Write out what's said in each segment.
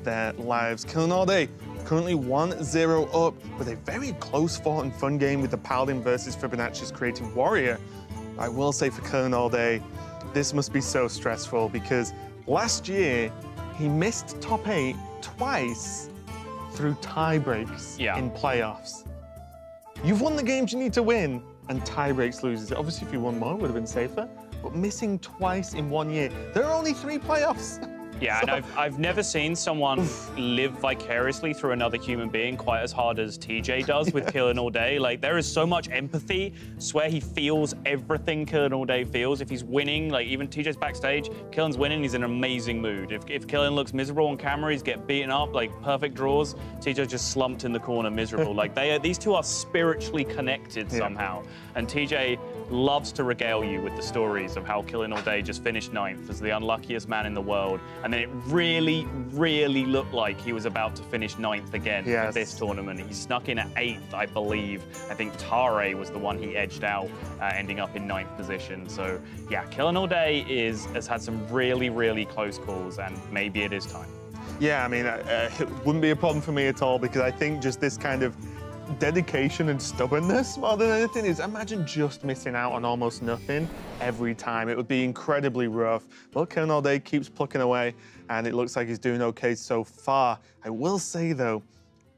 their lives. Killinallday currently 1-0 up with a very close fought and fun game with the Paladin versus Fibonacci's Creative Warrior. I will say for Killinallday, this must be so stressful because last year he missed top 8 twice through tie breaks in playoffs. You've won the games you need to win, and tie breaks loses it. Obviously, if you won more, it would have been safer. But missing twice in 1 year, there are only 3 playoffs. Yeah, and I've never seen someone live vicariously through another human being quite as hard as TJ does with Killinallday. Like, there is so much empathy. Swear he feels everything Killinallday feels. If he's winning, like even TJ's backstage, Killin's winning, he's in an amazing mood. If Killin looks miserable on camera, he's getting beaten up, like perfect draws. TJ's just slumped in the corner, miserable. Like these two are spiritually connected somehow. And TJ loves to regale you with the stories of how Killinallday just finished 9th as the unluckiest man in the world. And then it really, really looked like he was about to finish 9th again for this tournament. He snuck in at 8th, I believe. I think Tare was the one he edged out, ending up in 9th position. So yeah, Killinallday has had some really, really close calls, and maybe it is time. Yeah, I mean, it wouldn't be a problem for me at all because I think just this kind of dedication and stubbornness more than anything is, imagine just missing out on almost nothing every time. It would be incredibly rough. But Killinallday keeps plucking away, and it looks like he's doing okay so far. I will say, though,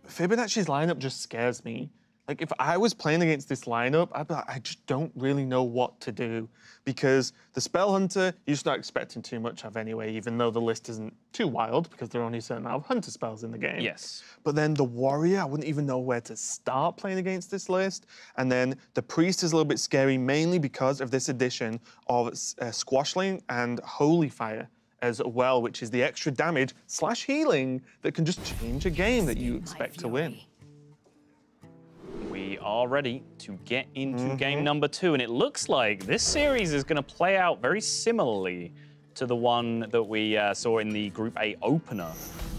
Fibonacci's lineup just scares me. Like, if I was playing against this lineup, I'd be like, I just don't really know what to do. Because the Spell Hunter, you're just not expecting too much of anyway, even though the list isn't too wild, because there are only a certain amount of Hunter spells in the game. Yes. But then the Warrior, I wouldn't even know where to start playing against this list. And then the Priest is a little bit scary, mainly because of this addition of Squashling and Holy Fire as well, which is the extra damage / healing that can just change a game that you expect to win. We are ready to get into game number 2, and it looks like this series is going to play out very similarly to the one that we saw in the Group A opener,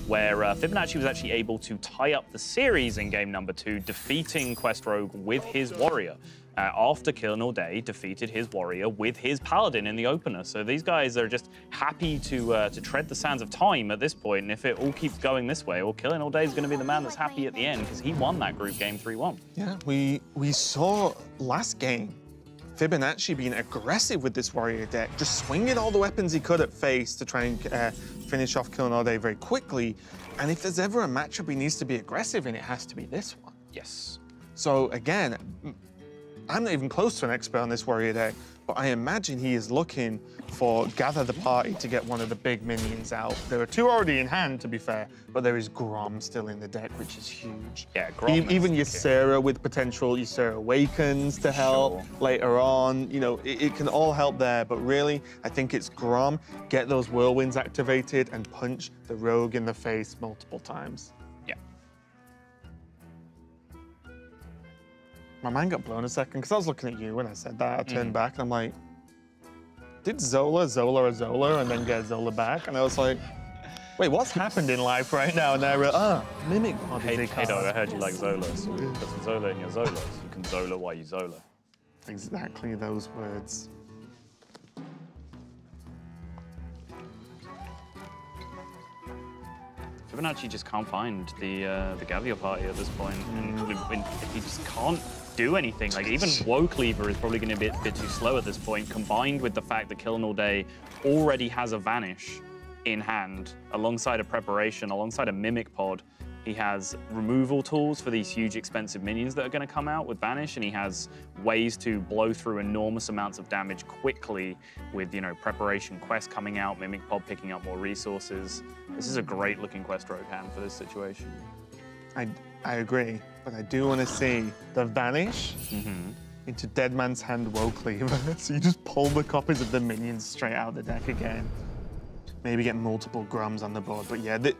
where Fibonacci was actually able to tie up the series in game number 2, defeating Quest Rogue with his Warrior, after Killinallday defeated his Warrior with his Paladin in the opener. So these guys are just happy to tread the sands of time at this point, and if it all keeps going this way, well, Killinallday is going to be the man that's happy at the end, because he won that group game 3-1. Yeah, we saw last game Fibonacci being aggressive with this Warrior deck, just swinging all the weapons he could at face to try and finish off Killinallday very quickly. And if there's ever a matchup he needs to be aggressive in, it has to be this one. Yes. So again, I'm not even close to an expert on this Warrior deck, but I imagine he is looking for Gather the Party to get one of the big minions out. There are 2 already in hand, to be fair, but there is Grom still in the deck, which is huge. Yeah, Grom. Even Ysera with potential Ysera Awakens to help later on. You know, it can all help there, but really, I think it's Grom. Get those Whirlwinds activated and punch the Rogue in the face multiple times. My mind got blown a second, because I was looking at you when I said that. I turned back, and I'm like, did Zola a Zola, and then get Zola back? And I was like, wait, what's happened in life right now? And I realized, Mimic Mod. Hey, dog, I heard you like Zola, so put some Zola in your Zola, so you can Zola while you Zola. Exactly those words. Fibonacci just can't find the Gavial party at this point, and he just can't do anything. Like, even Woe Cleaver is probably going to be a bit too slow at this point, combined with the fact that Killinallday already has a Vanish in hand, alongside a Preparation, alongside a Mimic Pod. He has removal tools for these huge, expensive minions that are going to come out with Vanish, and he has ways to blow through enormous amounts of damage quickly with, you know, Preparation Quest coming out, Mimic Pod picking up more resources. This is a great-looking Quest Rogue hand for this situation. I agree, but I do want to see the Vanish into Dead Man's Hand Woe Cleaver. So you just pull the copies of the minions straight out of the deck again. Maybe get multiple Groms on the board, but yeah, this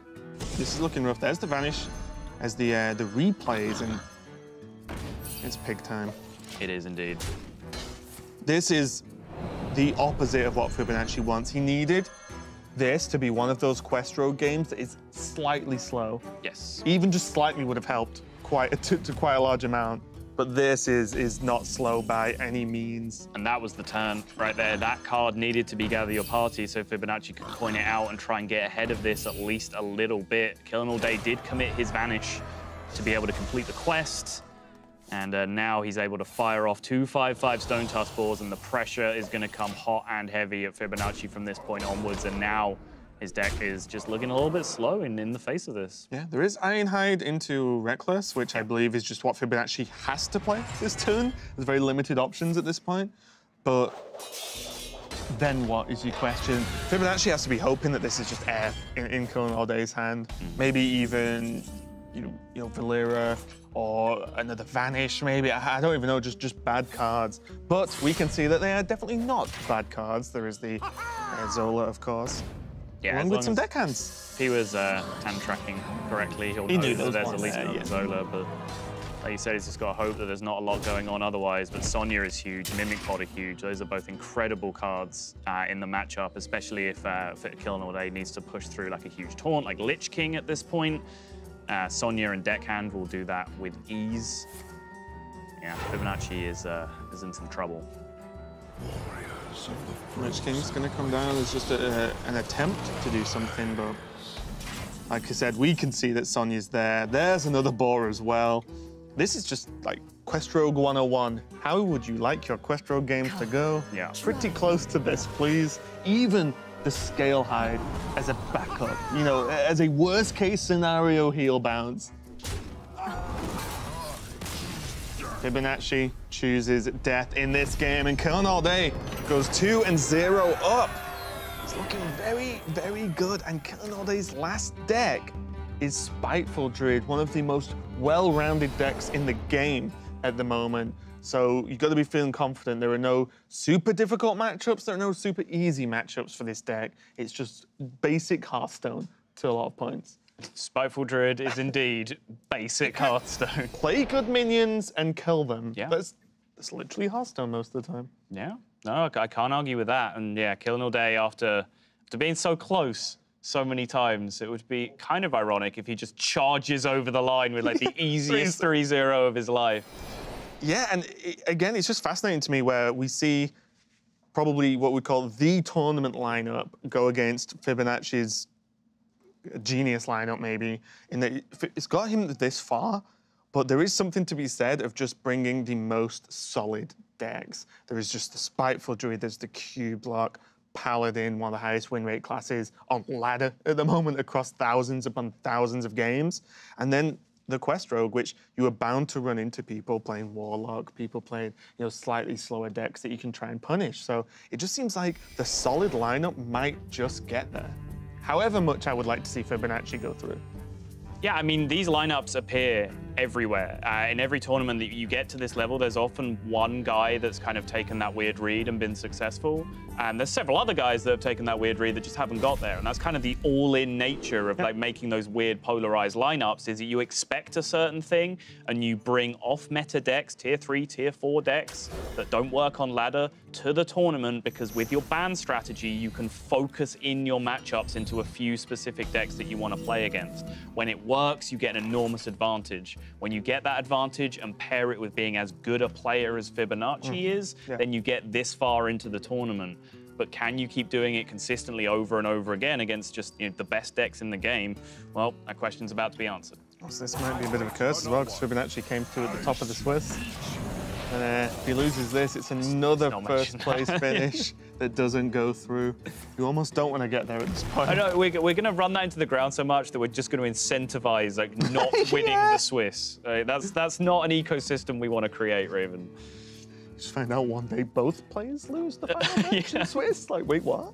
is looking rough. There's the Vanish as the replays, and it's pig time. It is indeed. This is the opposite of what Fibonacci wants. He needed this to be one of those Quest Rogue games that is slightly slow. Yes. Even just slightly would have helped to quite a large amount. But this is not slow by any means. And that was the turn right there. That card needed to be Gather Your Party, so Fibonacci could point it out and try and get ahead of this at least a little bit. killinallday did commit his Vanish to be able to complete the quest. And now he's able to fire off 2 5/5 Stone Tusk balls, and the pressure is going to come hot and heavy at Fibonacci from this point onwards. And now his deck is just looking a little bit slow in the face of this. Yeah, there is Ironhide into Reckless, which I believe is just what Fibonacci has to play this turn. There's very limited options at this point. But then what is your question? Fibonacci has to be hoping that this is just air in killinallday's hand. Maybe even, you know, Valera or another Vanish, maybe. I don't even know, just bad cards. But we can see that they are definitely not bad cards. There is the Zola, of course. Yeah, along with some deckhands. If he was hand tracking correctly, he'll He know knew that those there's ones at least there, another yeah. Zola, but like you said, he's just got to hope that there's not a lot going on otherwise. But Sonya is huge, Mimic Pod are huge. Those are both incredible cards in the matchup, especially if killinallday needs to push through like a huge taunt, like Lich King at this point. Sonya and Deckhand will do that with ease. Yeah, Fibonacci is in some trouble. Lich King's gonna come down as just an attempt to do something, but like I said, we can see that Sonya's there. There's another boar as well. This is just like Quest Rogue 101. How would you like your Quest Rogue games to go? Yeah. Pretty close to this, please. Even the Scale Hide as a backup, you know, as a worst case scenario heal bounce. Fibonacci chooses death in this game, and killinallday goes 2-0 up. It's looking very, very good, and killinallday's last deck is Spiteful Druid, one of the most well-rounded decks in the game at the moment. So you've got to be feeling confident. There are no super difficult matchups. There are no super easy matchups for this deck. It's just basic Hearthstone to a lot of points. Spiteful Druid is indeed basic Hearthstone. Play good minions and kill them. Yeah. That's literally Hearthstone most of the time. Yeah, no, I can't argue with that. And yeah, killinallday after being so close so many times, it would be kind of ironic if he just charges over the line with like the easiest 3-0 of his life. Yeah, and again, it's just fascinating to me where we see probably what we call the tournament lineup go against Fibonacci's genius lineup, maybe, in that it's got him this far, but there is something to be said of just bringing the most solid decks. There is just the Spiteful Druid, there's the Q-Block, Paladin, one of the highest win rate classes on ladder at the moment across thousands upon thousands of games. And then the Quest Rogue, which you are bound to run into people playing Warlock, people playing, you know, slightly slower decks that you can try and punish. So it just seems like the solid lineup might just get there. However much I would like to see Fibonacci go through. Yeah, I mean, these lineups appear everywhere. In every tournament that you get to this level, there's often one guy that's kind of taken that weird read and been successful. And there's several other guys that have taken that weird read that just haven't got there. And that's kind of the all-in nature of like making those weird polarized lineups, is that you expect a certain thing and you bring off-meta decks, tier 3, tier 4 decks that don't work on ladder to the tournament, because with your ban strategy, you can focus in your matchups into a few specific decks that you want to play against. When it works, you get an enormous advantage. When you get that advantage and pair it with being as good a player as Fibonacci is, then you get this far into the tournament. But can you keep doing it consistently over and over again against just, you know, the best decks in the game? Well, that question's about to be answered. So this might be a bit of a curse as well, because Fibonacci came through at the top of the Swiss. And if he loses this, it's another first place finish that doesn't go through. You almost don't want to get there at this point. I know, we're going to run that into the ground so much that we're just going to incentivize like not winning the Swiss. That's not an ecosystem we want to create, Raven. Just find out one day both players lose the final match in Swiss. Like, wait, what?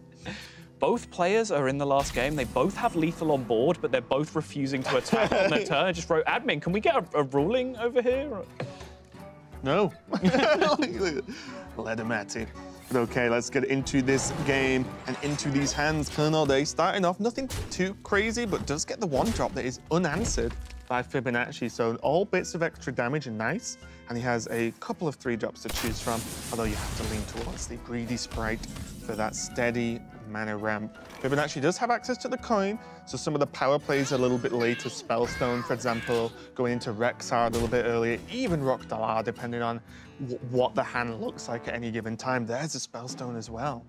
Both players are in the last game. They both have lethal on board, but they're both refusing to attack on their turn. I just wrote, admin, can we get a ruling over here? No. Let him at it. But okay, let's get into this game and into these hands. killinallday starting off, nothing too crazy, but does get the one drop that is unanswered. by Fibonacci, so all bits of extra damage are nice, and he has a couple of 3-drops to choose from, although you have to lean towards the Greedy Sprite for that steady mana ramp. Fibonacci does have access to the coin, so some of the power plays a little bit later, Spellstone, for example, going into Rexhard a little bit earlier, even Rockdalar, depending on what the hand looks like at any given time. There's a Spellstone as well.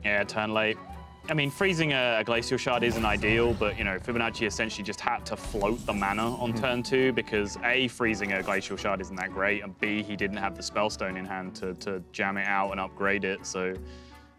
Yeah, turn late. I mean, freezing a Glacial Shard isn't ideal, but, you know, Fibonacci essentially just had to float the mana on turn 2 because, A, freezing a Glacial Shard isn't that great, and B, he didn't have the Spellstone in hand to jam it out and upgrade it, so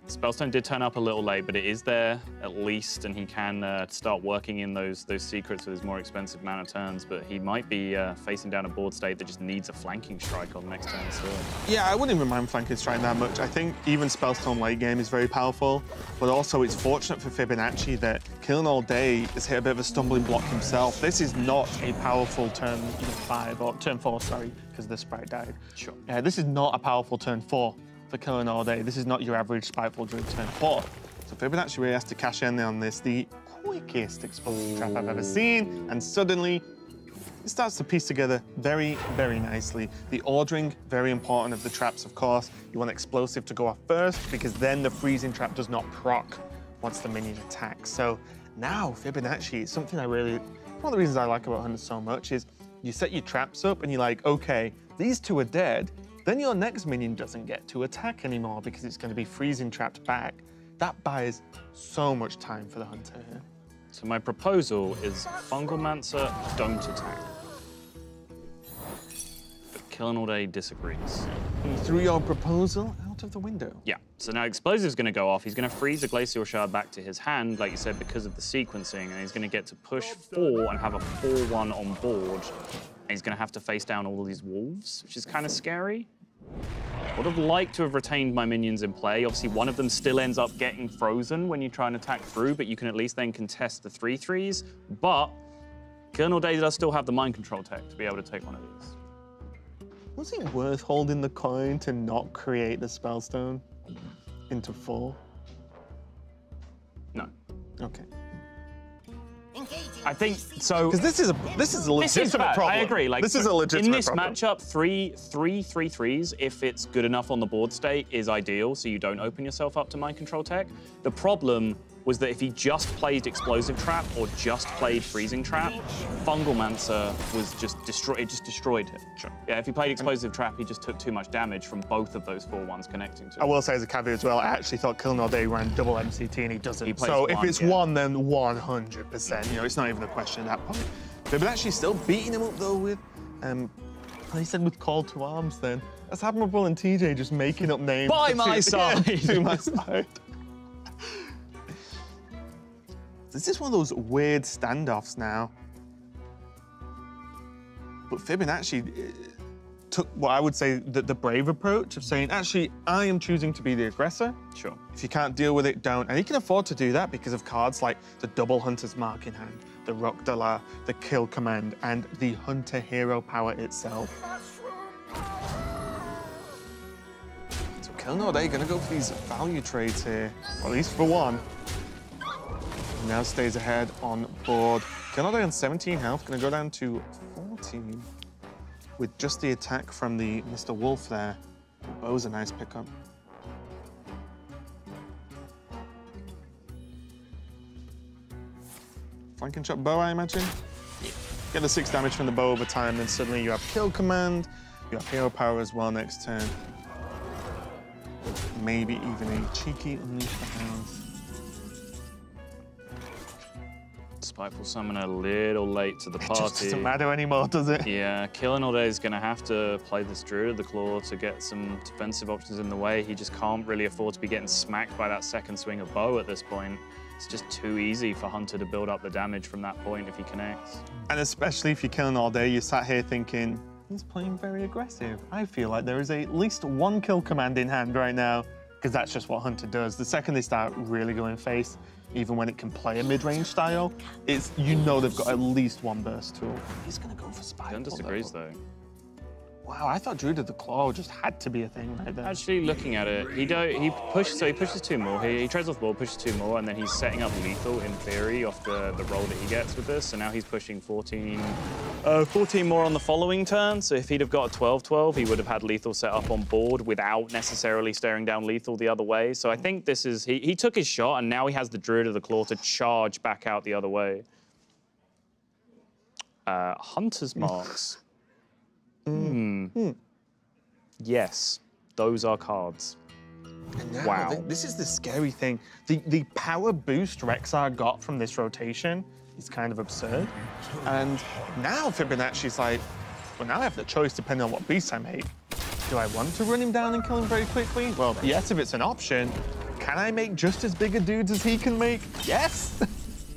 Spellstone did turn up a little late, but it is there at least, and he can start working in those secrets with his more expensive mana turns, but he might be facing down a board state that just needs a flanking strike on the next turn still. Yeah, I wouldn't even mind flanking strike that much. I think even Spellstone late game is very powerful, but also it's fortunate for Fibonacci that killinallday has hit a bit of a stumbling block himself. This is not a powerful turn 5, or turn 4, sorry, because the sprite died. Sure. This is not a powerful turn 4. For killinallday. This is not your average Spiteful Druid turn 4. So Fibonacci really has to cash in on this, the quickest explosive trap I've ever seen, and suddenly it starts to piece together very, very nicely. The ordering, very important of the traps, of course. You want explosive to go off first, because then the freezing trap does not proc once the minion attacks. So now Fibonacci, something one of the reasons I like about Hunter so much is you set your traps up and you're like, okay, these two are dead. Then your next minion doesn't get to attack anymore because it's going to be freezing trapped back. That buys so much time for the hunter here. So my proposal is Fungalmancer, don't attack. But killinallday disagrees. You threw your proposal out of the window. Yeah, so now Explosive's going to go off. He's going to freeze a Glacial Shard back to his hand, like you said, because of the sequencing, and he's going to get to push 4 and have a 4-1 on board. And he's going to have to face down all of these wolves, which is kind of scary. Would have liked to have retained my minions in play. Obviously, one of them still ends up getting frozen when you try and attack through, but you can at least then contest the 3/3s. But killinallday does still have the mind control tech to be able to take one of these. Was it worth holding the coin to not create the Spellstone into 4? No. Okay. I think so. Because this is a legitimate problem. I agree. Like, this is a legitimate in this problem. matchup, 3/3s, if it's good enough on the board state, is ideal. So you don't open yourself up to mind control tech. The problem was that if he just played Explosive Trap or just played Freezing Trap, Fungalmancer was just destroyed. It just destroyed him. Sure. Yeah, if he played Explosive Trap, he just took too much damage from both of those 4-1s connecting to him. I will say as a caveat as well, I actually thought killinallday ran double MCT and he doesn't. He plays so one, if it's yeah. 1, then 100%. You know, it's not even a question at that point. But actually still beating him up though with, he said with Call to Arms then. That's admirable, and TJ just making up names. By my side. To my side. This is one of those weird standoffs now. But Fibonacci took what I would say the brave approach of saying, actually, I am choosing to be the aggressor. Sure. If you can't deal with it, don't. And he can afford to do that because of cards like the Double Hunter's Mark in hand, the Rockdalar, the Kill Command, and the Hunter Hero power itself. So killinallday gonna go for these value trades here, or at least for one. Now stays ahead on board. killinallday on 17 health, gonna go down to 14 with just the attack from the Mr. Wolf there. Bow's a nice pickup. Flanking shot bow, I imagine? Yeah. Get the 6 damage from the bow over time, then suddenly you have Kill Command, you have Hero Power as well next turn. Maybe even a cheeky Unleash the Hounds. Spiteful Summon a little late to the party. It just doesn't matter anymore, does it? Yeah, killinallday is going to have to play this Druid of the Claw to get some defensive options in the way. He just can't really afford to be getting smacked by that second swing of bow at this point. It's just too easy for Hunter to build up the damage from that point if he connects. And especially if you're killinallday, you sat here thinking, he's playing very aggressive. I feel like there is at least 1 kill command in hand right now, because that's just what Hunter does. The second they start really going face, even when it can play a mid-range style, you know they've got at least 1 burst tool. He's gonna go for Spiteful. Gun disagrees though. Wow, I thought Druid of the Claw just had to be a thing right there. Actually, looking at it, he pushes 2 more. He trades off the board, pushes 2 more, and then he's setting up lethal in theory off the roll that he gets with this. So now he's pushing 14 more on the following turn. So if he'd have got a 12-12, he would have had lethal set up on board without necessarily staring down lethal the other way. So I think this is he took his shot, and now he has the Druid of the Claw to charge back out the other way. Hunter's Marks. Yes, those are cards. And now, Wow. this is the scary thing. The power boost Rexar got from this rotation is kind of absurd. And now Fibonacci's like, well, now I have the choice depending on what beast I make. Do I want to run him down and kill him very quickly? Well, yes, if it's an option. Can I make just as big a dudes as he can make? Yes!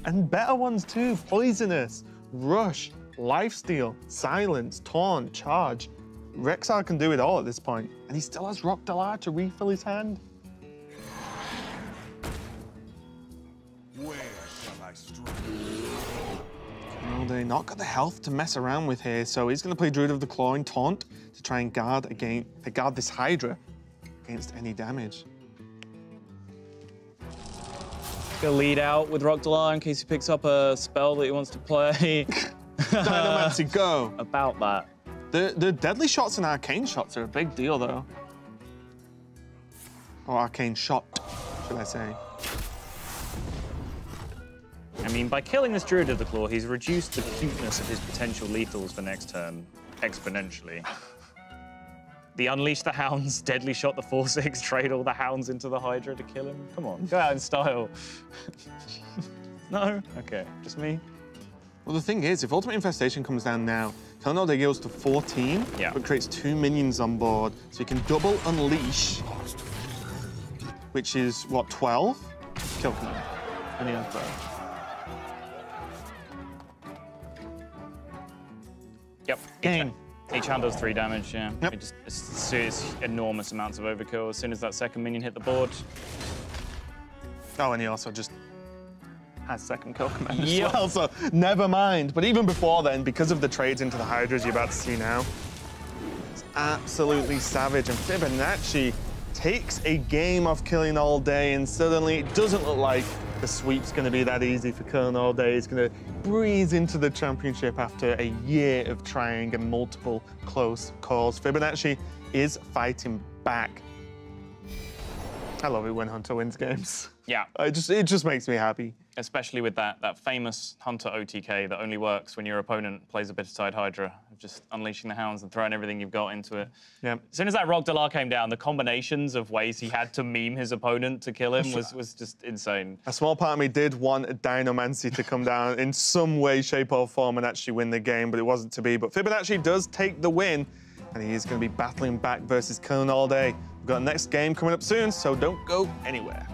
And better ones too. Poisonous, Rush, Lifesteal, Silence, Taunt, Charge. Rexar can do it all at this point, and he still has Rock Dalar to refill his hand. Where shall I strike? Well, they not got the health to mess around with here, so he's going to play Druid of the Claw and Taunt to try and guard this Hydra against any damage. Gonna lead out with Rock Dalar in case he picks up a spell that he wants to play. Dynamancy, go! About that. The deadly shots and arcane shots are a big deal, though. Or arcane shot, should I say. I mean, by killing this Druid of the Claw, he's reduced the cuteness of his potential lethals for next turn exponentially. The Unleash the Hounds, Deadly Shot the 4/6, trade all the Hounds into the Hydra to kill him. Come on, go out in style. No? Okay, just me? Well, the thing is, if Ultimate Infestation comes down now, Killinallday goes to 14, Yeah. but creates 2 minions on board, so you can double Unleash, which is, what, 12? Kill command. And he has both. Yep. Game. Each hand does 3 damage, yeah. Yep. It's enormous amounts of overkill as soon as that second minion hit the board. Oh, and he also just has second kill command as Yep. well, so never mind. But even before then, because of the trades into the Hydras you're about to see now, it's absolutely savage. And Fibonacci takes a game off Killinallday, and suddenly it doesn't look like the sweep's going to be that easy for Killinallday. He's going to breeze into the championship after a year of trying and multiple close calls. Fibonacci is fighting back. I love it when Hunter wins games. Yeah. It just makes me happy. Especially with that famous Hunter OTK that only works when your opponent plays a Bitterside Hydra, just unleashing the Hounds and throwing everything you've got into it. Yeah. As soon as that Rock Dalar came down, the combinations of ways he had to meme his opponent to kill him was just insane. A small part of me did want a Dynamancy to come down in some way, shape, or form and actually win the game, but it wasn't to be. But Fibonacci does take the win, and he is going to be battling back versus Killinallday. We've got a next game coming up soon, so don't go anywhere.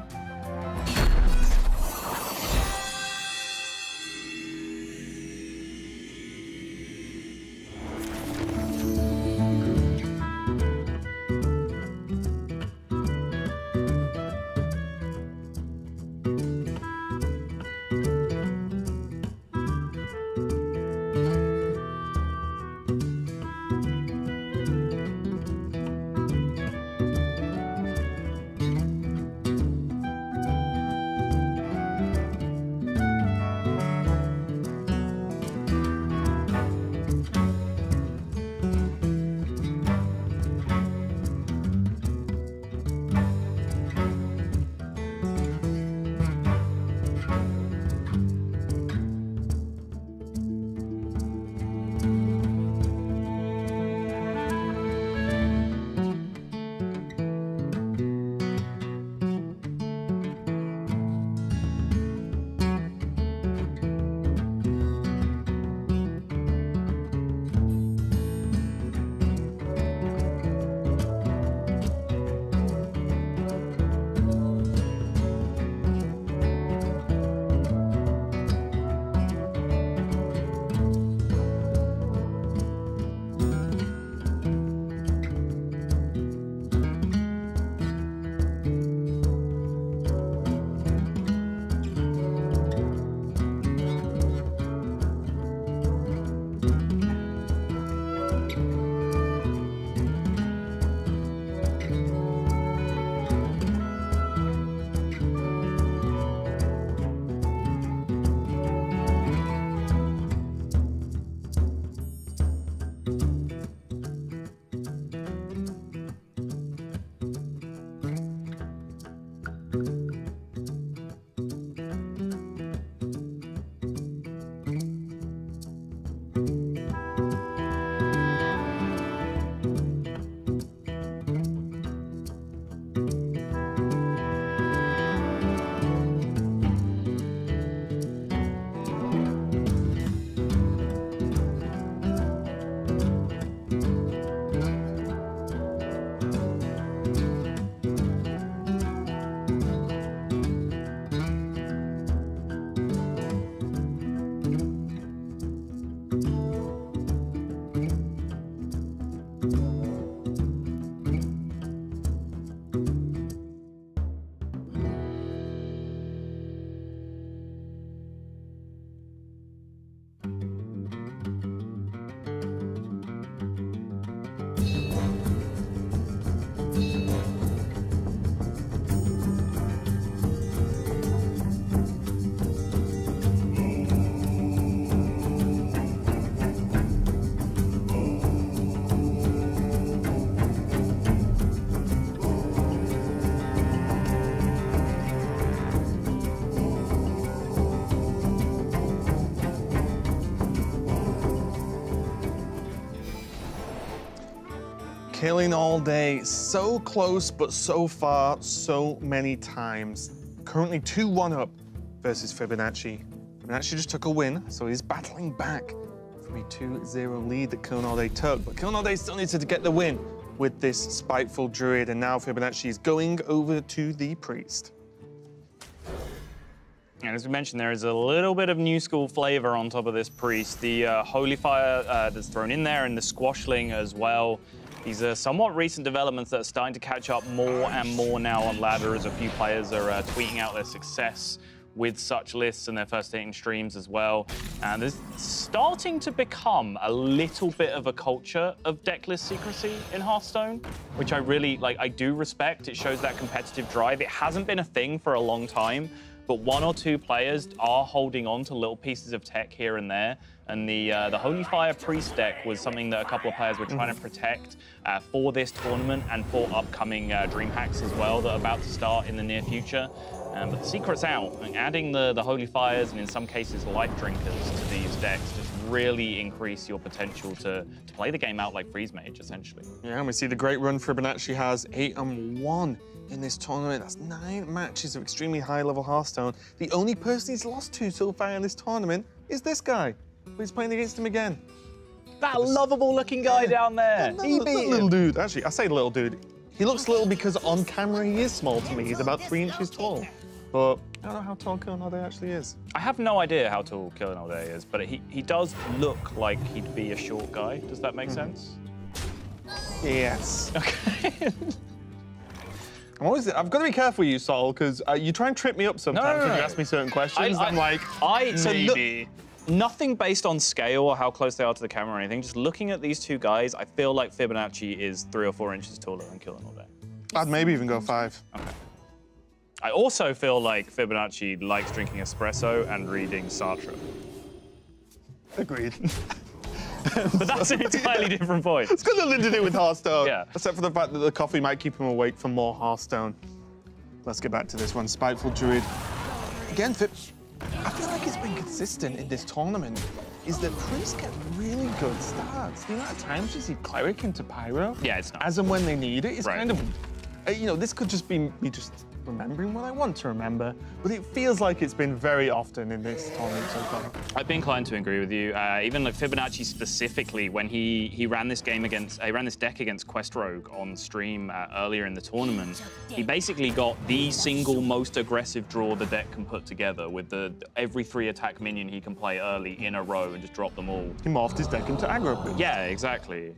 Killing all day. So close, but so far, so many times. Currently 2-1 up versus Fibonacci. Fibonacci just took a win, so he's battling back from a 2-0 lead that Killing all day took. But Killing all day still needs to get the win with this spiteful druid, and now Fibonacci is going over to the priest. And as we mentioned, there is a little bit of new school flavor on top of this priest. The holy fire that's thrown in there and the squashling as well. These are somewhat recent developments that are starting to catch up more and more now on ladder as a few players are tweeting out their success with such lists in their first 18 streams as well. And there's starting to become a little bit of a culture of deck list secrecy in Hearthstone, which I really, I do respect. It shows that competitive drive. It hasn't been a thing for a long time, but 1 or 2 players are holding on to little pieces of tech here and there. And the Holy Fire Priest deck was something that a couple of players were trying to protect for this tournament and for upcoming dream hacks as well that are about to start in the near future. But the secret's out. Adding the Holy Fires and in some cases Life Drinkers to these decks just really increase your potential to play the game out like Freeze Mage, essentially. Yeah, and we see the great run Fibonacci has 8-1 in this tournament. That's 9 matches of extremely high-level Hearthstone. The only person he's lost to so far in this tournament is this guy. But he's playing against him again. That lovable-looking guy down there. He beat him. Little dude. Actually, I say little dude. He looks little because on camera he is small to me. He's about 3 inches tall. But I don't know how tall Killing all day actually is. I have no idea how tall Killing all day is, but he does look like he'd be a short guy. Does that make sense? Yes. Okay. I've got to be careful with you, Sol, because you try and trip me up sometimes when you ask me certain questions. I'm like, maybe. Nothing based on scale or how close they are to the camera or anything. Just looking at these two guys, I feel like Fibonacci is 3 or 4 inches taller than Killing all day. I'd maybe even go 5. Okay. I also feel like Fibonacci likes drinking espresso and reading Sartre. Agreed. But that's an entirely different point. It's got nothing to do with Hearthstone. Yeah. Except for the fact that the coffee might keep him awake for more Hearthstone. Let's get back to this one. Spiteful Druid. Again, I feel like it's been consistent in this tournament, is that priests get really good starts. The amount of times you see Cleric into Pyro, yeah, it's not. as and when they need it, is Right. kind of, this could just be me just remembering what I want to remember, but it feels like it's been very often in this tournament so far. I'd be inclined to agree with you. Even like Fibonacci specifically, when he ran this deck against Quest Rogue on stream earlier in the tournament, he basically got the single most aggressive draw the deck can put together with every 3 attack minion he can play early in a row and just drop them all. He morphed his deck into aggro boost. Yeah, exactly.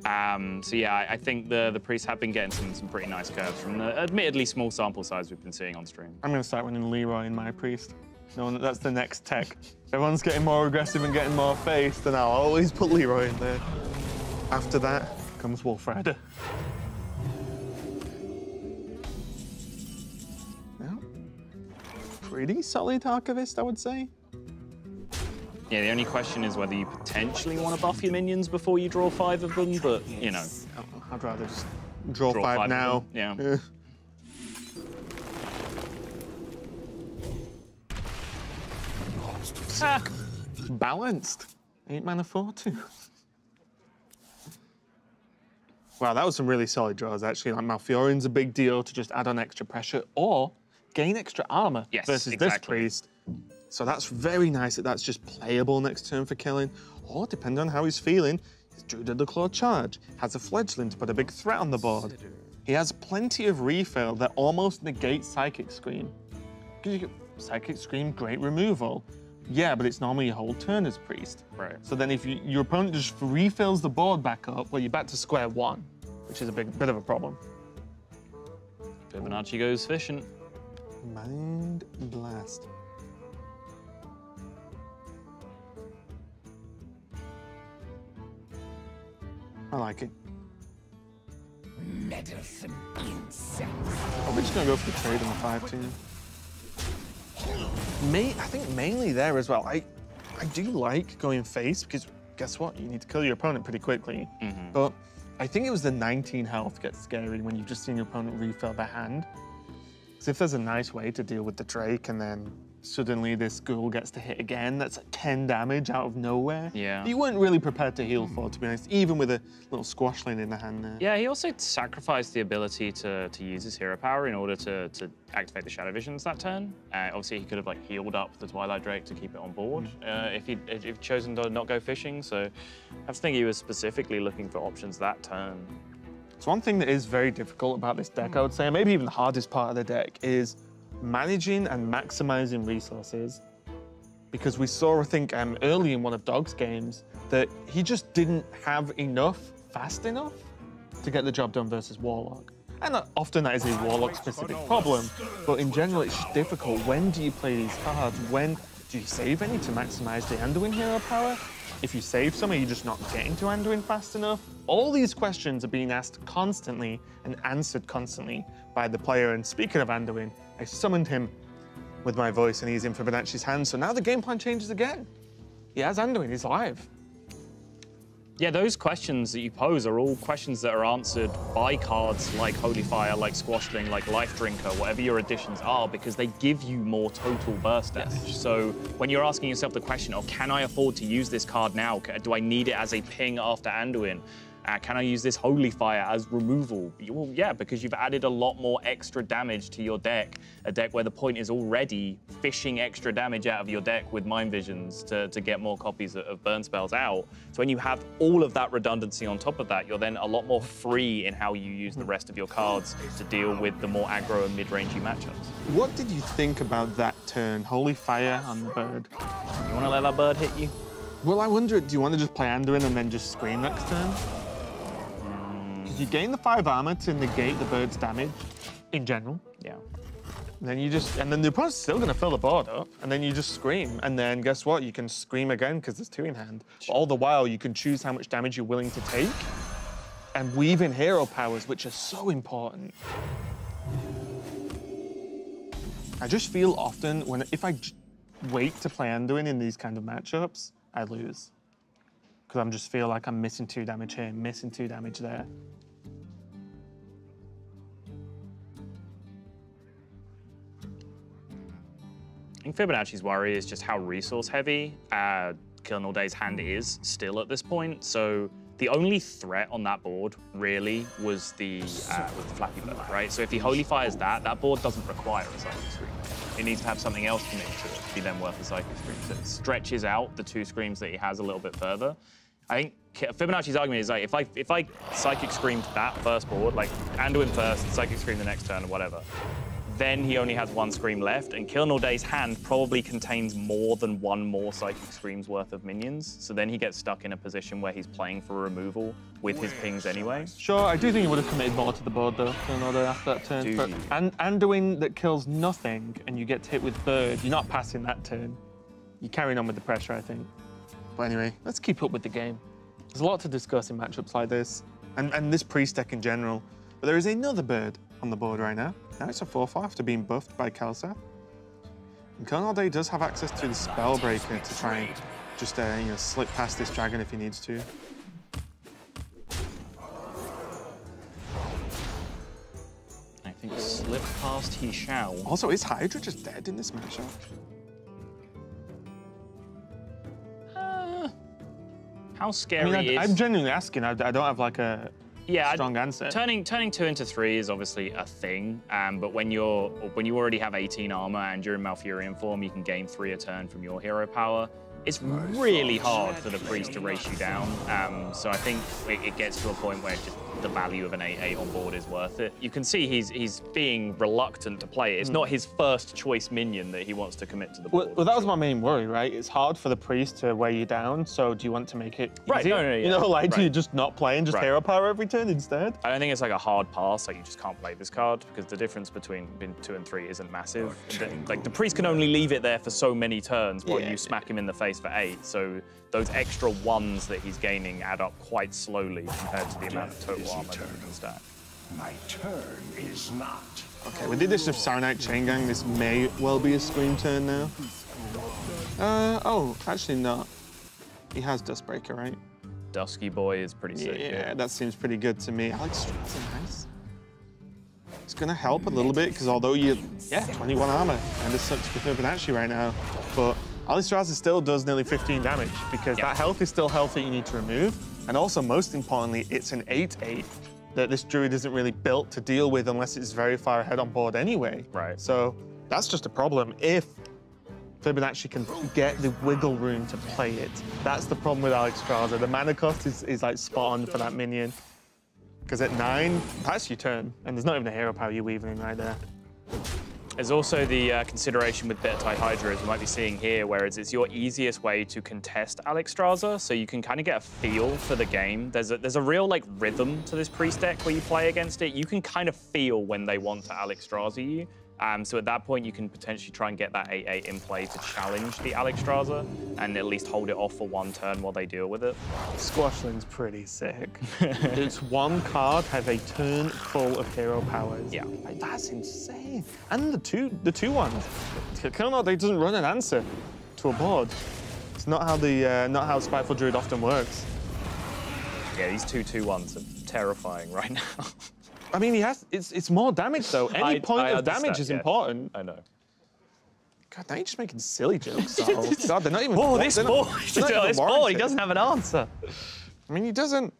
So yeah, I think the priests have been getting some pretty nice curves from the admittedly small sample size we've been seeing on stream. I'm going to start running Leroy in my priest, knowing that that's the next tech. If everyone's getting more aggressive and getting more face, then I'll always put Leroy in there. After that comes Wolf Rider. Well, pretty solid Archivist, I would say. Yeah, the only question is whether you potentially want to buff your minions before you draw 5 of them, but, you know. I'd rather just draw 5 now. Yeah. Balanced. 8 mana 4/2. Wow, that was some really solid draws, actually. Like Malfeorin's a big deal to just add on extra pressure or gain extra armor versus this priest. So that's very nice that that's just playable next turn for killing. Or, depending on how he's feeling, his Druid of the Claw charge has a fledgling to put a big threat on the board. He has plenty of refill that almost negates Psychic Scream. Because you get Psychic Scream, great removal. Yeah, but it's normally your whole turn as priest. Right. So then if your opponent just refills the board back up, well, you're back to square 1, which is a bit of a problem. Fibonacci goes fishing. Mind Blast. I like it. Meddlesome insects. Probably just gonna go for the trade on the 5/2. I think mainly there as well. I do like going face because guess what? You need to kill your opponent pretty quickly. But I think it was the 19 health gets scary when you've just seen your opponent refill their hand. Because if there's a nice way to deal with the Drake and then suddenly this ghoul gets to hit again. That's like 10 damage out of nowhere. Yeah. You weren't really prepared to heal for, to be honest, even with a little squashling in the hand there. Yeah, he also sacrificed the ability to use his hero power in order to activate the Shadow Visions that turn. Obviously, he could have like healed up the Twilight Drake to keep it on board if he'd chosen to not go fishing. So I was thinking he was specifically looking for options that turn. It's one thing that is very difficult about this deck, I would say, maybe even the hardest part of the deck, is managing and maximizing resources. Because we saw, I think, early in one of Dog's games, that he just didn't have enough fast enough to get the job done versus Warlock. And often that is a Warlock-specific problem, but in general, it's just difficult. When do you play these cards? When do you save any to maximize the Anduin hero power? If you save some, are you just not getting to Anduin fast enough? All these questions are being asked constantly and answered constantly by the player. And speaking of Anduin, I summoned him with my voice and he's in Fibonacci's hand. So now the game plan changes again. He has Anduin, he's live. Yeah, those questions that you pose are all questions that are answered by cards like Holy Fire, like Squashling, like Life Drinker, whatever your additions are, because they give you more total burst damage. So when you're asking yourself the question of, can I afford to use this card now? Do I need it as a ping after Anduin? Can I use this Holy Fire as removal? Well, yeah, because you've added a lot more extra damage to your deck. A deck where the point is already fishing extra damage out of your deck with Mind Visions to get more copies of burn spells out. So when you have all of that redundancy on top of that, you're then a lot more free in how you use the rest of your cards to deal with the more aggro and mid-rangey matchups. What did you think about that turn? Holy Fire on the bird. You want to let that bird hit you? Well, I wonder, do you want to just play Anduin and then just scream next turn? You gain the 5 armor to negate the bird's damage in general. Yeah. And then the opponent's still going to fill the board up, and then you just scream. And then guess what? You can scream again because there's 2 in hand. But all the while, you can choose how much damage you're willing to take and weave in hero powers, which are so important. I just feel often if I wait to play Anduin in these kind of matchups, I lose. Because I just feel like I'm missing 2 damage here, missing 2 damage there. I think Fibonacci's worry is just how resource heavy Killinallday's hand is still at this point. So the only threat on that board really was the Flappy Bird, right? So if he Holy Fires that board doesn't require a Psychic Scream. It needs to have something else committed to it to be then worth a Psychic Scream. So it stretches out the 2 screams that he has a little bit further. I think Fibonacci's argument is like, if I Psychic Screamed that first board, like Anduin first, Psychic Scream the next turn or whatever, then he only has 1 scream left, and Killinallday's hand probably contains more than 1 more Psychic Screams worth of minions. So then he gets stuck in a position where he's playing for removal with his pings anyway. Sure, I do think he would have committed more to the board though, Killinalday after that turn. But Anduin that kills nothing and you get hit with bird, you're not passing that turn. You're carrying on with the pressure, I think. But anyway, let's keep up with the game. There's a lot to discuss in matchups like this, and this priest deck in general. But there is another bird on the board right now. Now it's a 4/4 after being buffed by Kelsa. And Killinallday does have access to the Spellbreaker to try and just slip past this dragon if he needs to. I think slip past he shall. Also, is Hydra just dead in this matchup? How scary is... I'm genuinely asking. I don't have like a strong answer. Turning 2 into 3 is obviously a thing, but when you already have 18 armor and you're in Malfurion form, you can gain 3 a turn from your hero power. It's really hard for the priest to race you down. So I think it gets to a point where just the value of an 8/8 on board is worth it. You can see he's being reluctant to play it. It's not his first choice minion that he wants to commit to the board. Well, that was my main worry, right? It's hard for the priest to weigh you down. So do you want to make it easy? Right? No, yeah. Do you just not play and just hero power every turn instead? I don't think it's like a hard pass. Like you just can't play this card because the difference between 2 and 3 isn't massive. Like the priest can only leave it there for so many turns while you smack him in the face for 8. So those extra 1s that he's gaining add up quite slowly compared to the amount of total armor that he can stack. My turn is not. Okay, with the addition of Saronite Chain Gang, this may well be a scream turn now. Oh, actually not. He has Dustbreaker, right? Dusky Boy is pretty sick. Yeah, that seems pretty good to me. I like Strats are nice. It's going to help a little bit, because although you, 21 armor, and it sucks for Fibonacci right now, but Alistraza still does nearly 15 damage, because that health is still health that you need to remove, and also, most importantly, it's an 8/8 that this druid isn't really built to deal with unless it's very far ahead on board anyway. Right. So that's just a problem if Fibonacci can get the wiggle room to play it. That's the problem with Alistraza. The mana cost is like spot on for that minion. Because at 9, that's your turn, and there's not even a hero power you're weaving in right there. There's also the consideration with Better Type Hydra, as we might be seeing here, whereas it's your easiest way to contest Alistraza, so you can kind of get a feel for the game. There's a real like rhythm to this priest deck where you play against it. You can kind of feel when they want to Alistraza you. So at that point, you can potentially try and get that 8/8 in play to challenge the Alistraza and at least hold it off for one turn while they deal with it. Squashling's pretty sick. It's one card, has a turn full of hero powers. Yeah. Like, that's insane. And the two ones. Killinallday doesn't run an answer to a board. It's not how Spiteful Druid often works. Yeah, these 2/2/1s are terrifying right now. I mean, it's more damage, though. Any point of damage is important. I know. God, now you're just making silly jokes. God, they're not even... Oh, this board! He doesn't have an answer. I mean, he doesn't...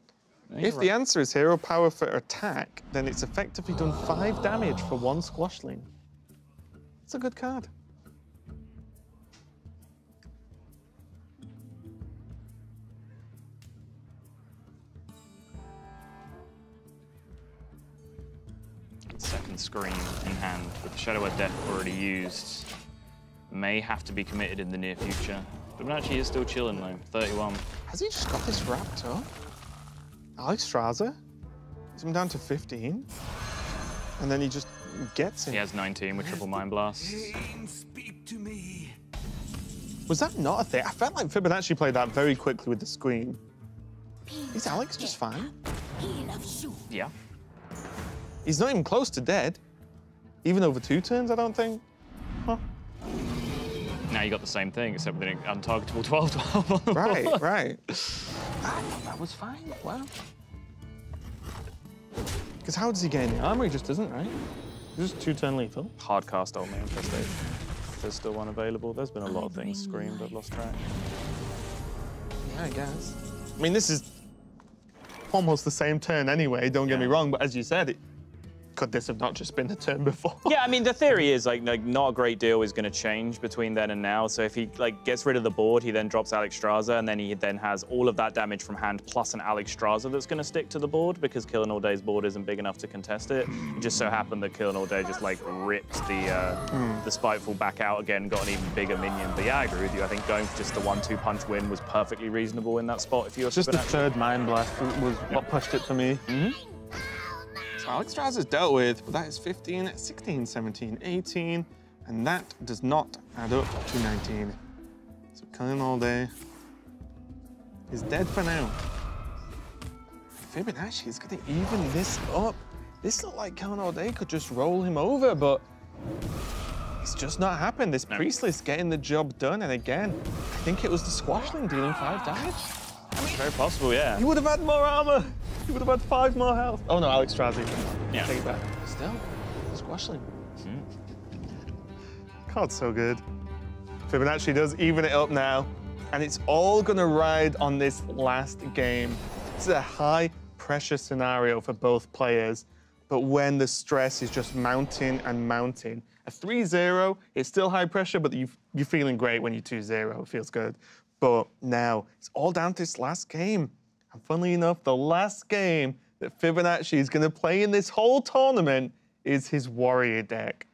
If the answer is hero power for attack, then it's effectively done 5 damage for one Squashling. It's a good card. Second screen in hand with the Shadow of Death already used. May have to be committed in the near future. Fibonacci is still chilling though, 31. Has he just got this wrapped up? Alistraza? He's him down to 15. And then he just gets it. He has 19 with triple Mind Blast. Speak to me. Was that not a thing? I felt like Fibonacci played that very quickly with the screen. Is Alex just fine? Yeah. He's not even close to dead. Even over 2 turns, I don't think. Huh. Now you got the same thing, except with an untargetable 12/12. Right, right. I thought that was fine. Wow. Because how does he gain the armor? He just doesn't, right? He's just 2-turn lethal. Hard cast old man infestation. There's still one available. There's been a lot of things screamed. I've lost track. Yeah, I guess. I mean, this is almost the same turn anyway. Don't get me wrong, but as you said, could this have not just been the turn before? Yeah, I mean, the theory is like not a great deal is going to change between then and now. So if he gets rid of the board, he then drops Alistraza, and then he then has all of that damage from hand plus an Alistraza that's going to stick to the board because Killinallday's board isn't big enough to contest it. It just so happened that Killinallday just like ripped the Spiteful back out again, got an even bigger minion. But yeah, I agree with you. I think going for just the 1-2 punch win was perfectly reasonable in that spot. If you were just the third Mind Blast was what pushed it for me. Alistraza is dealt with, but that is 15, 16, 17, 18, and that does not add up to 19. So Killinallday is dead for now. Fibonacci is going to even this up. This looked like Killinallday could just roll him over, but it's just not happened. This Priestless getting the job done, and again, I think it was the Squashling dealing 5 damage. It's very possible, yeah. He would have had more armor. He would have had 5 more health. Oh no, Alistraza. Yeah. Take it back. Still, Squashling. Card's so good. Fibonacci does even it up now, and it's all gonna ride on this last game. This is a high pressure scenario for both players, but when the stress is just mounting and mounting. A 3-0, it's still high pressure, but you're feeling great when you're 2-0. It feels good. But now, it's all down to this last game. And funnily enough, the last game that Fibonacci is going to play in this whole tournament is his warrior deck.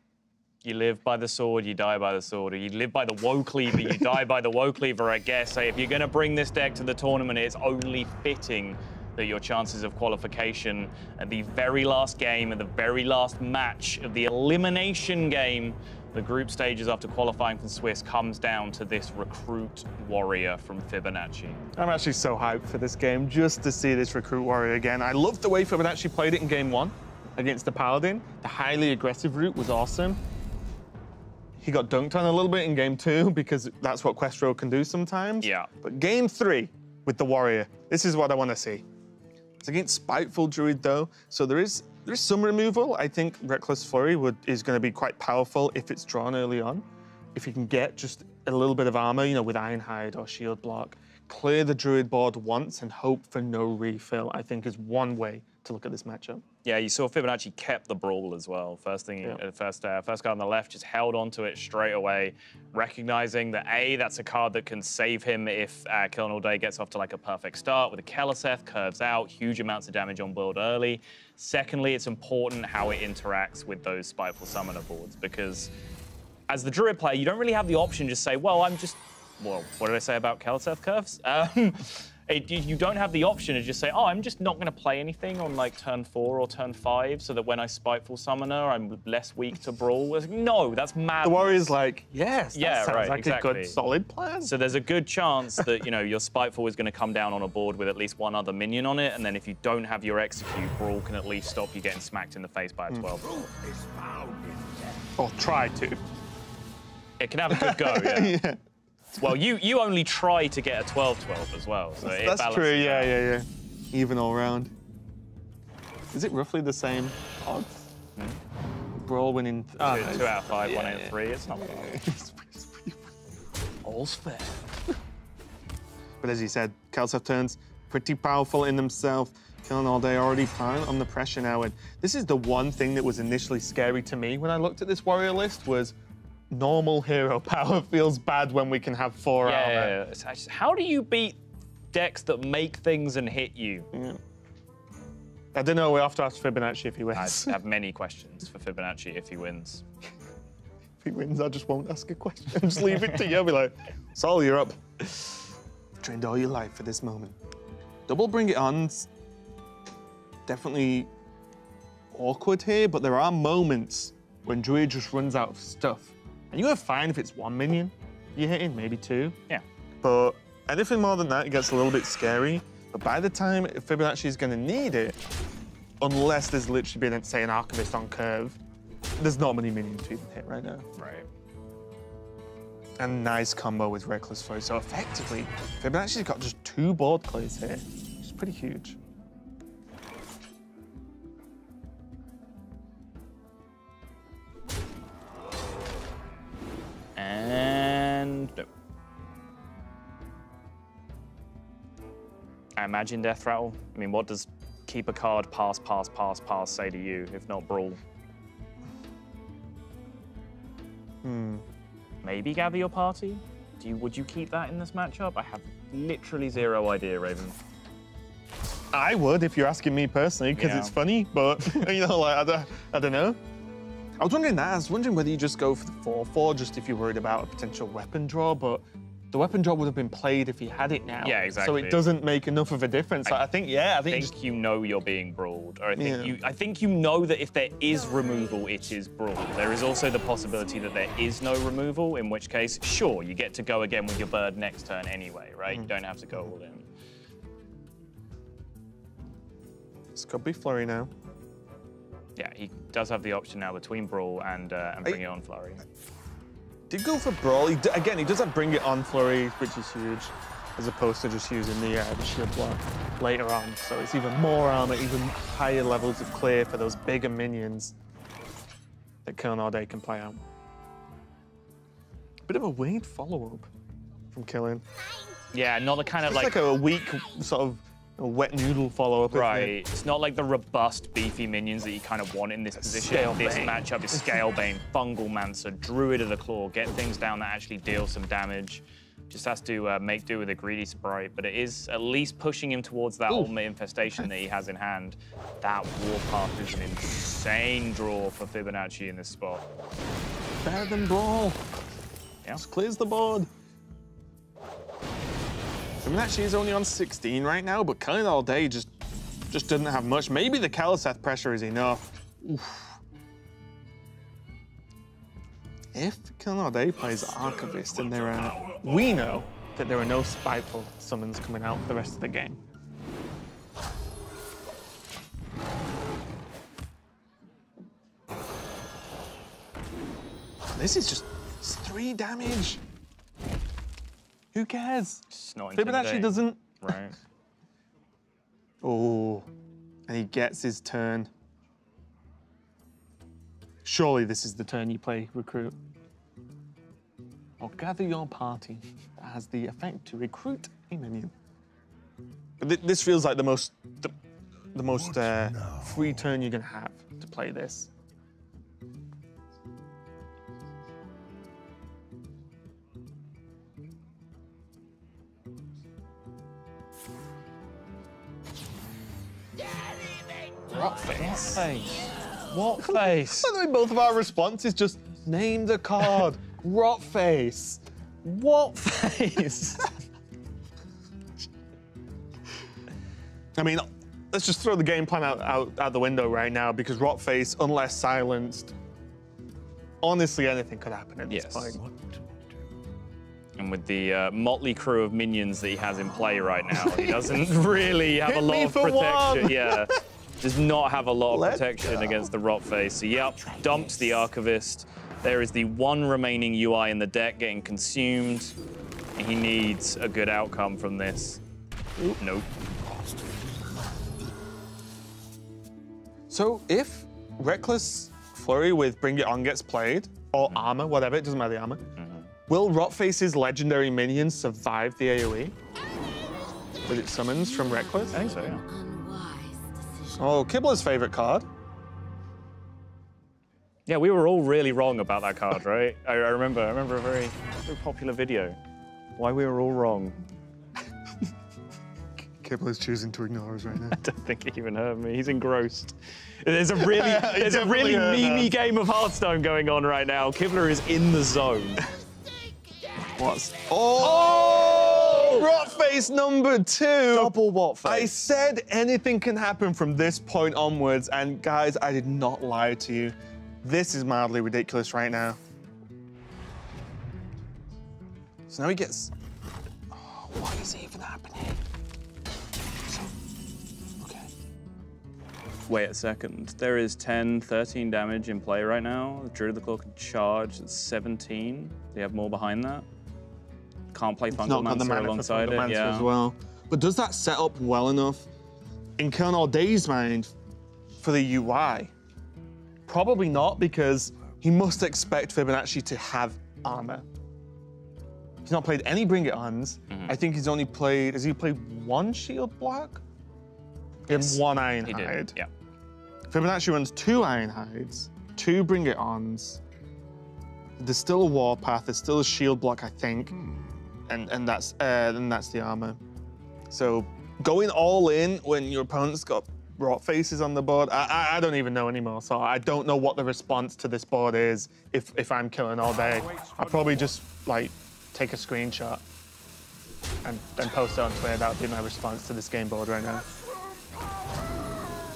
You live by the sword, you die by the sword. Or you live by the woe cleaver, you die by the woe cleaver, I guess. So if you're going to bring this deck to the tournament, it's only fitting that your chances of qualification at the very last game, at the very last match of the elimination game, the group stages after qualifying from Swiss, comes down to this recruit warrior from Fibonacci. I'm actually so hyped for this game just to see this recruit warrior again. I loved the way Fibonacci played it in game 1 against the Paladin. The highly aggressive route was awesome. He got dunked on a little bit in game 2 because that's what Questro can do sometimes. Yeah. But game 3 with the warrior, this is what I want to see. It's against Spiteful Druid though, so there is There is some removal. I think Reckless Flurry is going to be quite powerful if it's drawn early on. If you can get just a little bit of armor, you know, with Ironhide or Shield Block, clear the Druid board once and hope for no refill, I think is one way to look at this matchup. Yeah, you saw Fibonacci kept the Brawl as well. First thing, first guy on the left just held onto it straight away, recognizing that A, that's a card that can save him if killinallday gets off to like a perfect start with a Keleseth, curves out, huge amounts of damage on board early. Secondly, it's important how it interacts with those Spiteful Summoner boards, because as the Druid player, you don't really have the option to just say, well, well, what did I say about Keleseth curves? You don't have the option to just say, oh, I'm just not going to play anything on like turn 4 or turn 5 so that when I Spiteful Summoner, I'm less weak to Brawl. No, that's mad. The Warrior's like, yes, yeah, sounds right, like exactly. a good, solid plan. So there's a good chance that, you know, your Spiteful is going to come down on a board with at least one other minion on it, and then if you don't have your Execute, Brawl can at least stop you getting smacked in the face by a 12. Or try to. It can have a good go, yeah. Yeah. Well, you only try to get a 12-12 as well, so it that's true, out. yeah. Even all round. Is it roughly the same odds? Brawl winning... Two out of 5, 1 out of 3, it's not bad. All's fair. But as you said, Keleseth turns pretty powerful in themselves. killinallday already piling on the pressure now, and this is the one thing that was initially scary to me when I looked at this Warrior list was normal hero power feels bad when we can have 4 armor. Yeah. How do you beat decks that make things and hit you? Yeah. I don't know, we have to ask Fibonacci if he wins. I have many questions for Fibonacci if he wins. If he wins, I just won't ask a question. Just leave it to you. I'll be like, Sol, you're up. Trained all your life for this moment. Double Bring It On's definitely awkward here, but there are moments when Druid just runs out of stuff. And you're fine if it's 1 minion you're hitting, maybe 2. Yeah. But anything more than that, it gets a little bit scary. But by the time Fibonacci is going to need it, unless there's literally been, say, an Archivist on curve, there's not many minions you can hit right now. Right. And nice combo with Reckless Flurry. So effectively, Fibonacci's got just 2 board clears here, which is pretty huge. And no. I imagine Death Rattle. I mean, what does keep a card pass say to you, if not Brawl? Maybe Gather Your Party? Would you keep that in this matchup? I have literally 0 idea, Raven. I would, if you're asking me personally, because it's funny, but, you know, like, I don't know. I was wondering that. I was wondering whether you just go for the 4/4, just if you're worried about a potential weapon draw, but the weapon draw would have been played if he had it now. Yeah, exactly. So it doesn't make enough of a difference. I think you know you're being brawled, or I think you know that if there is removal, it is brawl. There is also the possibility that there is no removal, in which case, sure, you get to go again with your bird next turn anyway, right? You don't have to go all in. This could be Flurry now. Yeah, he does have the option now between Brawl and Bring It On Flurry. Did go for Brawl. Again, he does have Bring It On Flurry, which is huge, as opposed to just using the Shield Block later on. So it's even more armor, even higher levels of clear for those bigger minions that killinallday can play out. Bit of a weird follow-up from Killin. Yeah, not the kind of like a weak sort of a wet noodle follow-up. Right. It's not like the robust, beefy minions that you kind of want in this position. This matchup is Scalebane, Fungal Mancer, Druid of the Claw. Get things down that actually deal some damage. Just has to make do with a greedy sprite, but it is at least pushing him towards that ultimate infestation that he has in hand. That Warpath is an insane draw for Fibonacci in this spot. Better than Brawl. Yeah. Just clears the board. Fibonacci is only on 16 right now, but killinallday just doesn't have much. Maybe the Keleseth pressure is enough. Oof. If killinallday plays Archivist and we know that there are no Spiteful summons coming out for the rest of the game. This is just 3 damage. Who cares? Fibonacci doesn't. Right. Oh, and he gets his turn. Surely this is the turn you play recruit. Or gather your party. That has the effect to recruit a minion. But this feels like the most free turn you're gonna have to play this. What face? What face? I think both of our responses just name the card. Rot face. What face? I mean, let's just throw the game plan out the window right now because rot face, unless silenced, honestly anything could happen at this point. And with the motley crew of minions that he has in play right now, he doesn't really have a lot of protection. Yeah, does not have a lot of protection against the rot face. So yep, dumps the Archivist. There is the one remaining UI in the deck getting consumed. And he needs a good outcome from this. Oop, nope. So if Reckless Flurry with Bring It On gets played, or Armor, whatever, it doesn't matter the Armor, will Rotface's legendary minions survive the AoE? With its summons from Reckless? I think so, yeah. Oh, Kibler's favorite card. Yeah, we were all really wrong about that card, right? I remember a very popular video. Why we were all wrong. Kibler's choosing to ignore us right now. I don't think he even heard me. He's engrossed. There's a really memey game of Hearthstone going on right now. Kibler is in the zone. What's... Oh! Rotface number 2! Double Rotface. I said anything can happen from this point onwards, and guys, I did not lie to you. This is mildly ridiculous right now. So now he gets... Oh, what is even happening? Okay. Wait a second. There is 10, 13 damage in play right now. The Druid of the Claw can charge at 17. Do you have more behind that? Can't play Fungalmancer alongside it, yeah. As well. But does that set up well enough in killinalllday's mind for the UI? Probably not, because he must expect Fibonacci to have armor. He's not played any Bring It Ons. I think he's only played, has he played one shield block? Yes. And one Iron He Hide. did, yeah. Fibonacci runs 2 Iron Hides, 2 Bring It Ons. There's still a Warpath, there's still a shield block, I think. And that's the armor. So going all in when your opponent's got rot faces on the board, I don't even know anymore. So I don't know what the response to this board is if I'm killinallday. I'll probably just like take a screenshot and post it on Twitter. That would be my response to this game board right now.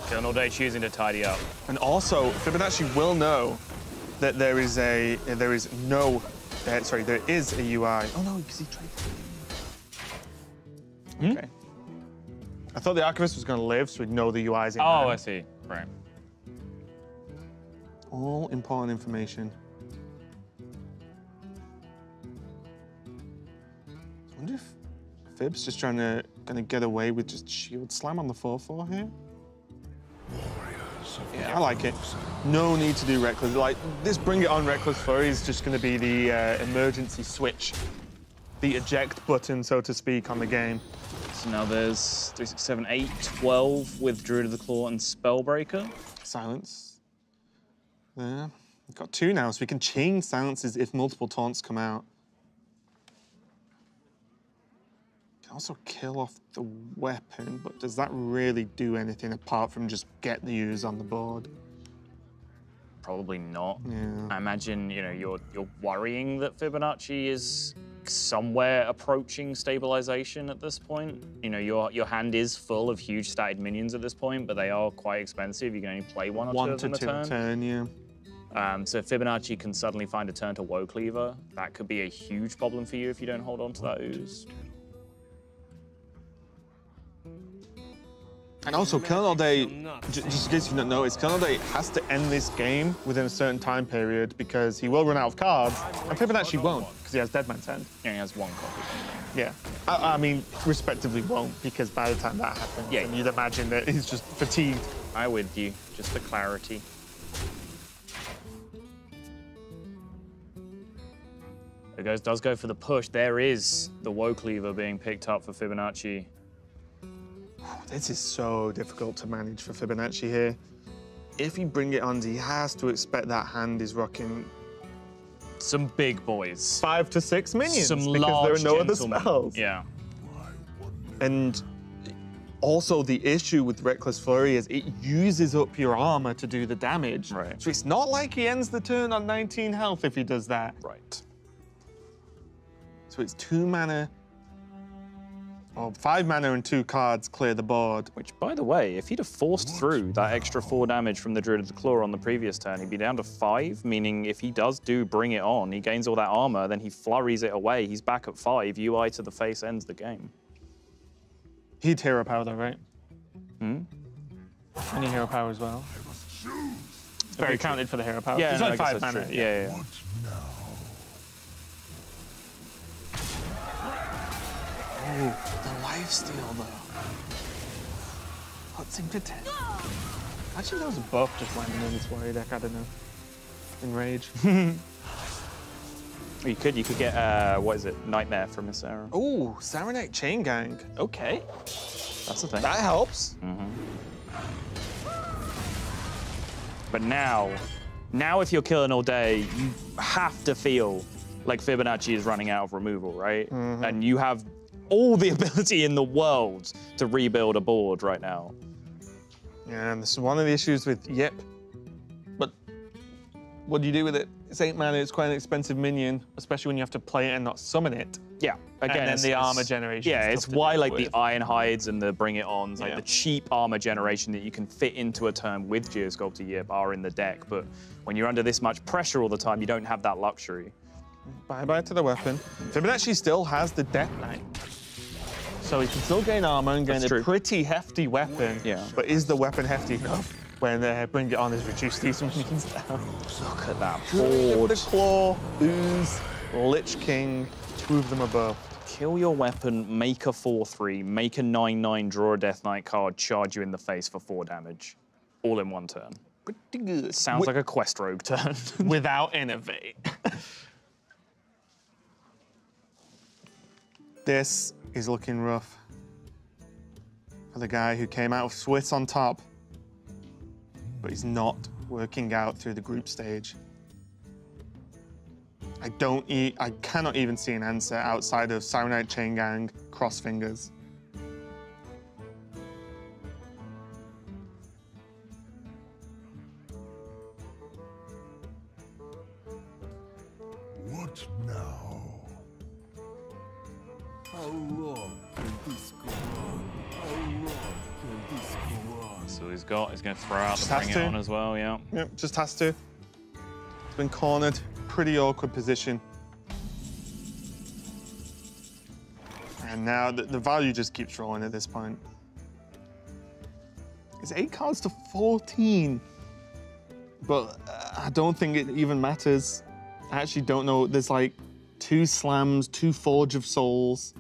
killinallday choosing to tidy up. And also, Fibonacci will know that there is a UI. Oh no, because he traded. Okay. I thought the Archivist was going to live, so we'd know the UI's in Oh, hand. I see. Right. All important information. I wonder if Fib's just gonna get away with just shield slam on the 4/4 here. Yeah, I like it. No need to do Reckless. Like, this Bring It On Reckless Flurry is just going to be the emergency switch. The eject button, so to speak, on the game. So now there's 3, 6, 7, 8, 12 with Druid of the Claw and Spellbreaker. Silence. There. We've got 2 now, so we can chain silences if multiple taunts come out. Can also kill off the weapon, but does that really do anything apart from just get the use on the board? Probably not. Yeah. I imagine, you know, you're worrying that Fibonacci is somewhere approaching stabilization at this point. You know, your hand is full of huge statted minions at this point, but they are quite expensive. You can only play 1 or 2 of them a turn. Yeah. So if Fibonacci can suddenly find a turn to Woe Cleaver, that could be a huge problem for you if you don't hold on to that ooze. And also, killinallday, just in case you've not noticed, killinallday has to end this game within a certain time period because he will run out of cards, and Fibonacci won't because he has Deadman's Hand. Yeah, he has 1 copy. Yeah. I mean, respectively won't, because by the time that happens, Yeah. then you'd imagine that he's just fatigued. I'm with you, just for clarity. does go for the push. There is the Woe Cleaver being picked up for Fibonacci. This is so difficult to manage for Fibonacci here. If you bring it on, he has to expect that hand is rocking some big boys. 5 to 6 minions. Some because large there are no gentlemen. other spells. Yeah. And also the issue with Reckless Flurry is it uses up your armor to do the damage. Right. So it's not like he ends the turn on 19 health if he does that. Right. So it's 2 mana, or 5 mana and 2 cards clear the board. Which, by the way, if he'd have forced through that extra 4 damage from the Druid of the Claw on the previous turn, he'd be down to 5, meaning if he does bring it on, he gains all that armor, then he flurries it away, he's back at 5, UI to the face ends the game. He'd hero power though, right? Hmm? And he hero power as well. Very counted for the hero power. Yeah, He's no, like I guess 5 that's mana. true. Yeah. Oh, the lifesteal though. Puts him to 10. Actually, that was a buff just landing on this warrior deck, I don't know. Enrage. You could get, what is it, Nightmare from Miss Sarah. Oh, Saranite Chain Gang. Okay. That's the thing. That helps. But now if you're killing all day, you have to feel like Fibonacci is running out of removal, right? And you have all the ability in the world to rebuild a board right now. Yeah, and this is one of the issues with Yip. But what do you do with it? It's 8 mana, it's quite an expensive minion, especially when you have to play it and not summon it. Yeah, again, and then the armor generation. Yeah, it's why like the Iron Hides and the Bring It Ons, like Yeah. the cheap armor generation that you can fit into a turn with Geosculptor Yip are in the deck. But when you're under this much pressure all the time, you don't have that luxury. Bye-bye to the weapon. Fibonacci still has the Death Knight. So he can still gain armor and gain a pretty hefty weapon. Yeah. But is the weapon hefty enough when Bring It On is reduced these minions down? Look at that Druid of board. the Claw, Ooze, Lich King, 2 of them above. Kill your weapon, make a 4/3, make a 9/9, draw a Death Knight card, charge you in the face for 4 damage. All in one turn. Pretty good. Sounds like a Quest Rogue turn. Without Innovate. This is looking rough for the guy who came out of Swiss on top, but he's not working out through the group stage. I cannot even see an answer outside of Saranite Chain Gang, Cross Fingers. What now? How long can this go on? How long can this go on? So he's going to throw out Just the has Bring It to. On as well, yeah. Yep, just has to. He's been cornered, pretty awkward position. And now the value just keeps rolling at this point. It's 8 cards to 14. But I don't think it even matters. I actually don't know. There's like 2 slams, 2 Forge of Souls.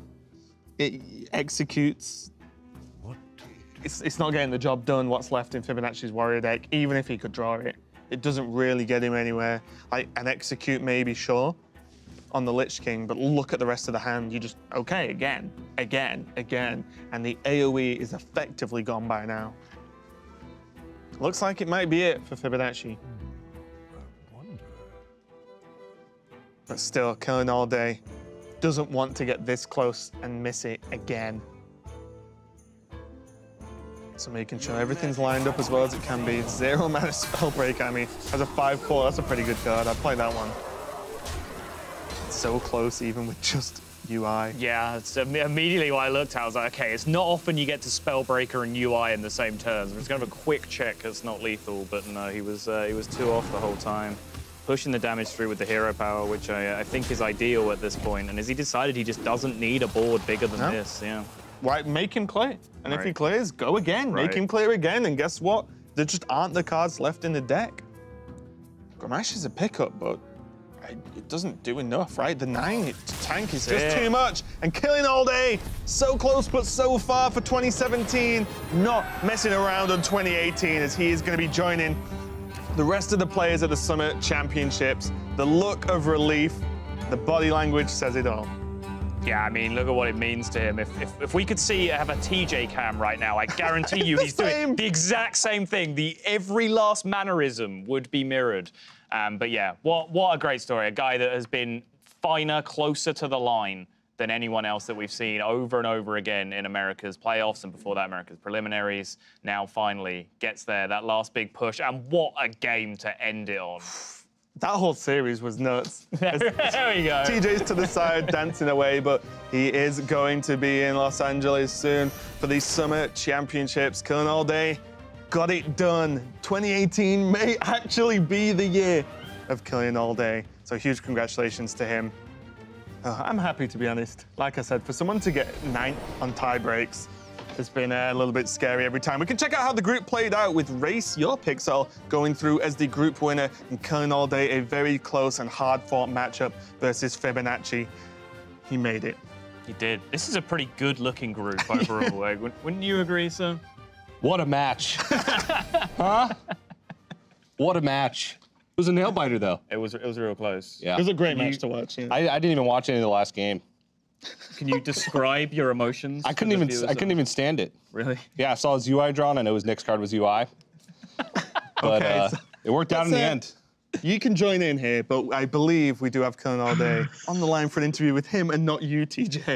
It executes. It's not getting the job done, what's left in Fibonacci's warrior deck, even if he could draw it. It doesn't really get him anywhere. Like an execute maybe, sure, on the Lich King, but look at the rest of the hand. You just, okay, again. And the AoE is effectively gone by now. Looks like it might be it for Fibonacci. But still, Killing All Day doesn't want to get this close and miss it again. So making sure everything's lined up as well as it can be. 0 mana Spellbreak, I mean, as a 5/4, that's a pretty good card. I'd play that one. It's so close even with just UI. Yeah, it's immediately when I looked at it, I was like, okay, it's not often you get to Spellbreaker and UI in the same turns. I'm just gonna have a quick check it's not lethal, but no, he was 2 off the whole time. Pushing the damage through with the hero power, which I think is ideal at this point. And as he decided he just doesn't need a board bigger than this, yeah. Right, make him play. And if he clears, go again. Right. Make him clear again, and guess what? There just aren't the cards left in the deck. Gramash is a pickup, but it doesn't do enough, right? The 9 tank is just too much. And Killing All Day, so close but so far for 2017. Not messing around on 2018 as he is going to be joining the rest of the players at the Summer Championships. The look of relief The body language says it all. Yeah, I mean, look at what it means to him. If we could have a TJ cam right now, I guarantee you he's doing the exact same thing. Every last mannerism would be mirrored. But yeah, what a great story. A guy that has been finer, closer to the line than anyone else that we've seen over and over again in America's playoffs and before that America's preliminaries. Now finally gets there, that last big push. And what a game to end it on. That whole series was nuts. There we go. TJ's to the side, dancing away, but he is going to be in Los Angeles soon for the Summer Championships. killinallday got it done. 2018 may actually be the year of killinallday. So huge congratulations to him. I'm happy, to be honest. Like I said, for someone to get 9th on tie breaks, it's been a little bit scary every time. We can check out how the group played out with Race, your Pixel, going through as the group winner and killinallday, a very close and hard-fought matchup versus Fibonacci. He made it. He did. This is a pretty good-looking group overall. Like, wouldn't you agree, sir? What a match. Huh? What a match. It was a nail-biter, though. It was real close. Yeah. It was a great match to watch. Yeah. I didn't even watch any of the last game. Can you describe your emotions? I couldn't even stand it. Really? Yeah, I saw his UI drawn. I know his next card was UI. But Okay, so it worked out in the end. You can join in here, but I believe we do have killinallday on the line for an interview with him and not you, TJ.